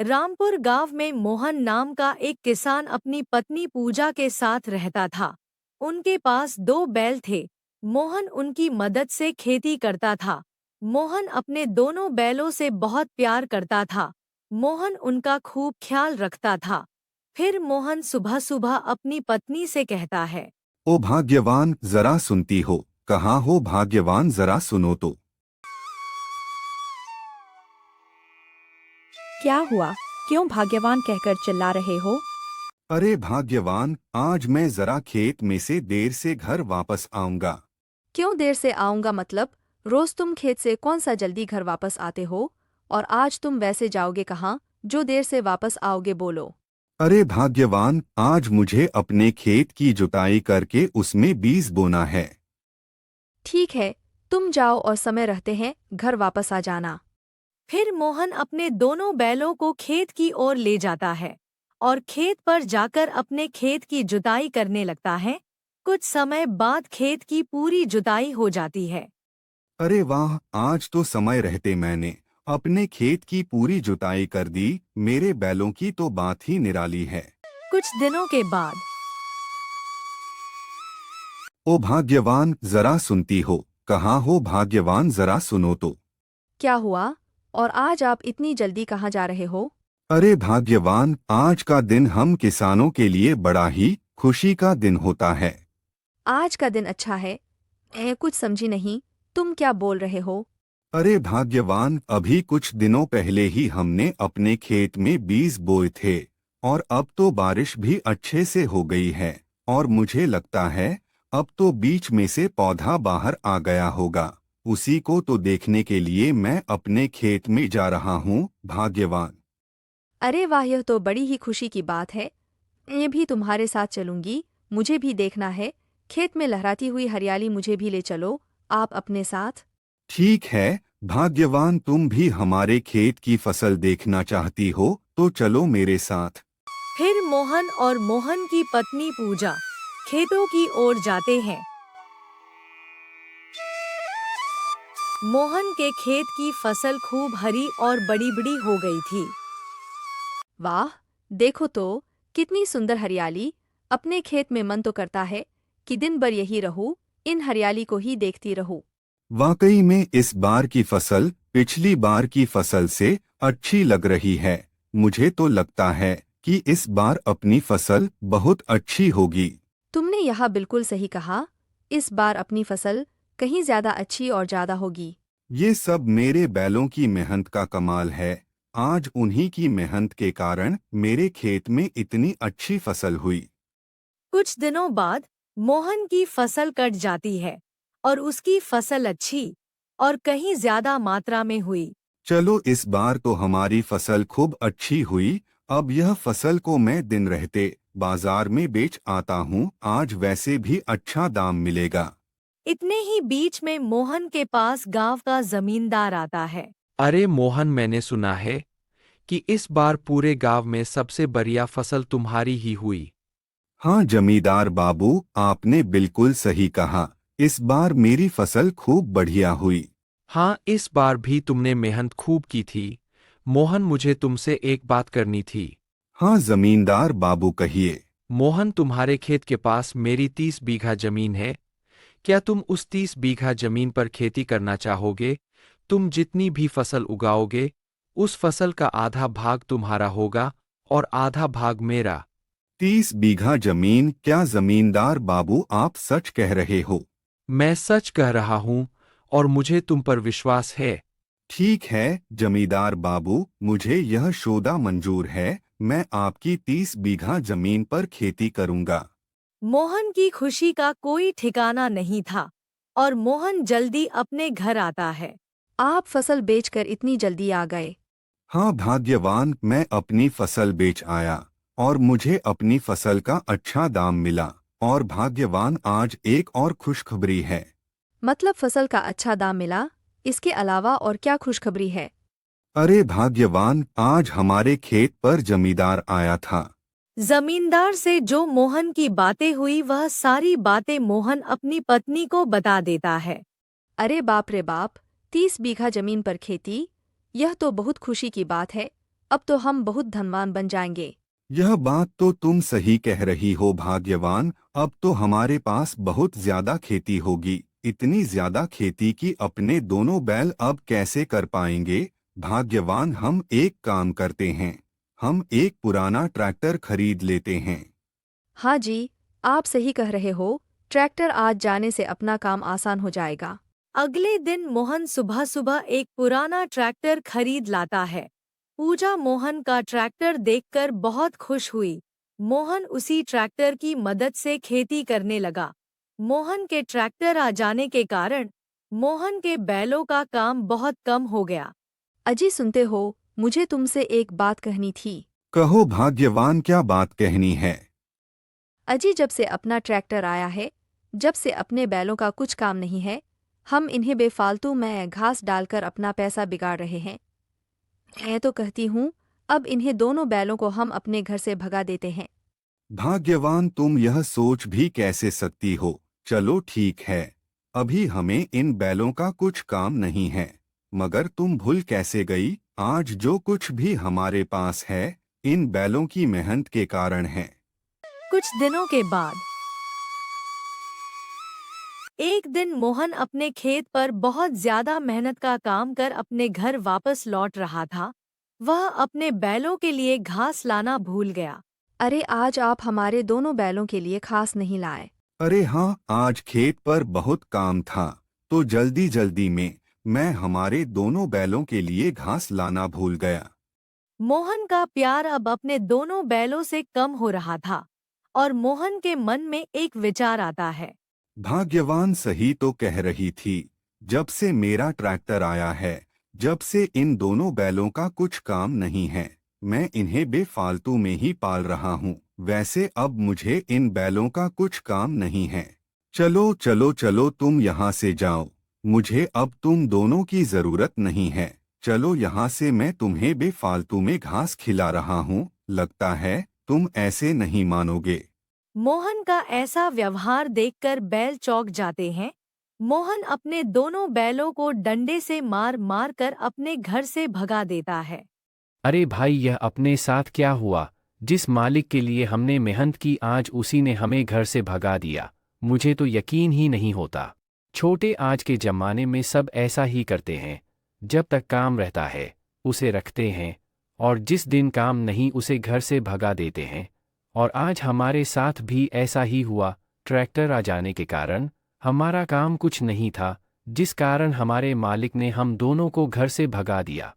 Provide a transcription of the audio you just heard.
रामपुर गांव में मोहन नाम का एक किसान अपनी पत्नी पूजा के साथ रहता था। उनके पास 2 बैल थे। मोहन उनकी मदद से खेती करता था। मोहन अपने दोनों बैलों से बहुत प्यार करता था। मोहन उनका खूब ख्याल रखता था। फिर मोहन सुबह सुबह अपनी पत्नी से कहता है। ओ भाग्यवान, जरा सुनती हो? कहाँ हो भाग्यवान, जरा सुनो तो। क्या हुआ? क्यों भाग्यवान कहकर चिल्ला रहे हो? अरे भाग्यवान, आज मैं जरा खेत में से देर से घर वापस आऊंगा। क्यों देर से आऊंगा मतलब? रोज तुम खेत से कौन सा जल्दी घर वापस आते हो? और आज तुम वैसे जाओगे कहाँ जो देर से वापस आओगे? बोलो। अरे भाग्यवान, आज मुझे अपने खेत की जुताई करके उसमें बीज बोना है। ठीक है, तुम जाओ और समय रहते हैं घर वापस आ जाना। फिर मोहन अपने दोनों बैलों को खेत की ओर ले जाता है और खेत पर जाकर अपने खेत की जुताई करने लगता है। कुछ समय बाद खेत की पूरी जुताई हो जाती है। अरे वाह, आज तो समय रहते मैंने अपने खेत की पूरी जुताई कर दी। मेरे बैलों की तो बात ही निराली है। कुछ दिनों के बाद ओ भाग्यवान, जरा सुनती हो? कहाँ हो भाग्यवान, जरा सुनो तो। क्या हुआ? और आज आप इतनी जल्दी कहाँ जा रहे हो? अरे भाग्यवान, आज का दिन हम किसानों के लिए बड़ा ही खुशी का दिन होता है। आज का दिन अच्छा है? कुछ समझी नहीं, तुम क्या बोल रहे हो? अरे भाग्यवान, अभी कुछ दिनों पहले ही हमने अपने खेत में बीज बोए थे और अब तो बारिश भी अच्छे से हो गई है। और मुझे लगता है अब तो बीच में से पौधा बाहर आ गया होगा। उसी को तो देखने के लिए मैं अपने खेत में जा रहा हूँ भाग्यवान। अरे वाह, यह तो बड़ी ही खुशी की बात है। मैं भी तुम्हारे साथ चलूंगी। मुझे भी देखना है खेत में लहराती हुई हरियाली। मुझे भी ले चलो आप अपने साथ। ठीक है भाग्यवान, तुम भी हमारे खेत की फसल देखना चाहती हो तो चलो मेरे साथ। फिर मोहन और मोहन की पत्नी पूजा खेतों की ओर जाते हैं। मोहन के खेत की फसल खूब हरी और बड़ी बड़ी हो गई थी। वाह, देखो तो कितनी सुंदर हरियाली। अपने खेत में मन तो करता है कि दिन भर यही रहूं, इन हरियाली को ही देखती रहूं। वाकई में इस बार की फसल पिछली बार की फसल से अच्छी लग रही है। मुझे तो लगता है कि इस बार अपनी फसल बहुत अच्छी होगी। तुमने यह बिल्कुल सही कहा। इस बार अपनी फसल कहीं ज्यादा अच्छी और ज्यादा होगी। ये सब मेरे बैलों की मेहनत का कमाल है। आज उन्हीं की मेहनत के कारण मेरे खेत में इतनी अच्छी फसल हुई। कुछ दिनों बाद मोहन की फसल कट जाती है और उसकी फसल अच्छी और कहीं ज्यादा मात्रा में हुई। चलो इस बार तो हमारी फसल खूब अच्छी हुई। अब यह फसल को मैं दिन रहते बाजार में बेच आता हूँ। आज वैसे भी अच्छा दाम मिलेगा। इतने ही बीच में मोहन के पास गांव का जमींदार आता है। अरे मोहन, मैंने सुना है कि इस बार पूरे गांव में सबसे बढ़िया फसल तुम्हारी ही हुई। हाँ जमींदार बाबू, आपने बिल्कुल सही कहा। इस बार मेरी फसल खूब बढ़िया हुई। हाँ, इस बार भी तुमने मेहनत खूब की थी। मोहन, मुझे तुमसे एक बात करनी थी। हाँ जमींदार बाबू, कहिए। मोहन, तुम्हारे खेत के पास मेरी 30 बीघा जमीन है। क्या तुम उस 30 बीघा जमीन पर खेती करना चाहोगे? तुम जितनी भी फसल उगाओगे उस फसल का आधा भाग तुम्हारा होगा और आधा भाग मेरा। 30 बीघा जमीन? क्या जमींदार बाबू, आप सच कह रहे हो? मैं सच कह रहा हूं और मुझे तुम पर विश्वास है। ठीक है जमींदार बाबू, मुझे यह सौदा मंजूर है। मैं आपकी 30 बीघा जमीन पर खेती करूंगा। मोहन की खुशी का कोई ठिकाना नहीं था और मोहन जल्दी अपने घर आता है। आप फसल बेचकर इतनी जल्दी आ गए। हाँ भाग्यवान, मैं अपनी फसल बेच आया और मुझे अपनी फसल का अच्छा दाम मिला। और भाग्यवान, आज एक और खुशखबरी है। मतलब फसल का अच्छा दाम मिला? इसके अलावा और क्या खुशखबरी है? अरे भाग्यवान, आज हमारे खेत पर जमींदार आया था। जमींदार से जो मोहन की बातें हुई वह सारी बातें मोहन अपनी पत्नी को बता देता है। अरे बाप रे बाप, 30 बीघा जमीन पर खेती, यह तो बहुत खुशी की बात है। अब तो हम बहुत धनवान बन जाएंगे। यह बात तो तुम सही कह रही हो भाग्यवान, अब तो हमारे पास बहुत ज्यादा खेती होगी, इतनी ज्यादा खेती कि अपने दोनों बैल अब कैसे कर पाएंगे। भाग्यवान, हम एक काम करते हैं, हम एक पुराना ट्रैक्टर खरीद लेते हैं। हाँ जी, आप सही कह रहे हो, ट्रैक्टर आज जाने से अपना काम आसान हो जाएगा। अगले दिन मोहन सुबह सुबह एक पुराना ट्रैक्टर खरीद लाता है। पूजा मोहन का ट्रैक्टर देखकर बहुत खुश हुई। मोहन उसी ट्रैक्टर की मदद से खेती करने लगा। मोहन के ट्रैक्टर आ जाने के कारण मोहन के बैलों का काम बहुत कम हो गया। अजी सुनते हो, मुझे तुमसे एक बात कहनी थी। कहो भाग्यवान, क्या बात कहनी है? अजी, जब से अपना ट्रैक्टर आया है, जब से अपने बैलों का कुछ काम नहीं है, हम इन्हें बेफालतू में घास डालकर अपना पैसा बिगाड़ रहे हैं। मैं तो कहती हूँ, अब इन्हें दोनों बैलों को हम अपने घर से भगा देते हैं। भाग्यवान, तुम यह सोच भी कैसे सकती हो? चलो ठीक है, अभी हमें इन बैलों का कुछ काम नहीं है, मगर तुम भूल कैसे गई? आज जो कुछ भी हमारे पास है, इन बैलों की मेहनत के कारण है। कुछ दिनों के बाद एक दिन मोहन अपने खेत पर बहुत ज्यादा मेहनत का काम कर अपने घर वापस लौट रहा था। वह अपने बैलों के लिए घास लाना भूल गया। अरे, आज आप हमारे दोनों बैलों के लिए खास नहीं लाए। अरे हाँ, आज खेत पर बहुत काम था, तो जल्दी जल्दी में मैं हमारे दोनों बैलों के लिए घास लाना भूल गया। मोहन का प्यार अब अपने दोनों बैलों से कम हो रहा था और मोहन के मन में एक विचार आता है। भाग्यवान सही तो कह रही थी, जब से मेरा ट्रैक्टर आया है, जब से इन दोनों बैलों का कुछ काम नहीं है, मैं इन्हें बेफालतू में ही पाल रहा हूँ। वैसे अब मुझे इन बैलों का कुछ काम नहीं है। चलो चलो चलो, तुम यहाँ से जाओ, मुझे अब तुम दोनों की जरूरत नहीं है। चलो यहाँ से, मैं तुम्हें बेफालतू में घास खिला रहा हूँ, लगता है तुम ऐसे नहीं मानोगे। मोहन का ऐसा व्यवहार देखकर बैल चौंक जाते हैं। मोहन अपने दोनों बैलों को डंडे से मार मार कर अपने घर से भगा देता है। अरे भाई, यह अपने साथ क्या हुआ? जिस मालिक के लिए हमने मेहनत की, आज उसी ने हमें घर से भगा दिया। मुझे तो यकीन ही नहीं होता। छोटे, आज के जमाने में सब ऐसा ही करते हैं। जब तक काम रहता है उसे रखते हैं, और जिस दिन काम नहीं उसे घर से भगा देते हैं। और आज हमारे साथ भी ऐसा ही हुआ। ट्रैक्टर आ जाने के कारण हमारा काम कुछ नहीं था, जिस कारण हमारे मालिक ने हम दोनों को घर से भगा दिया।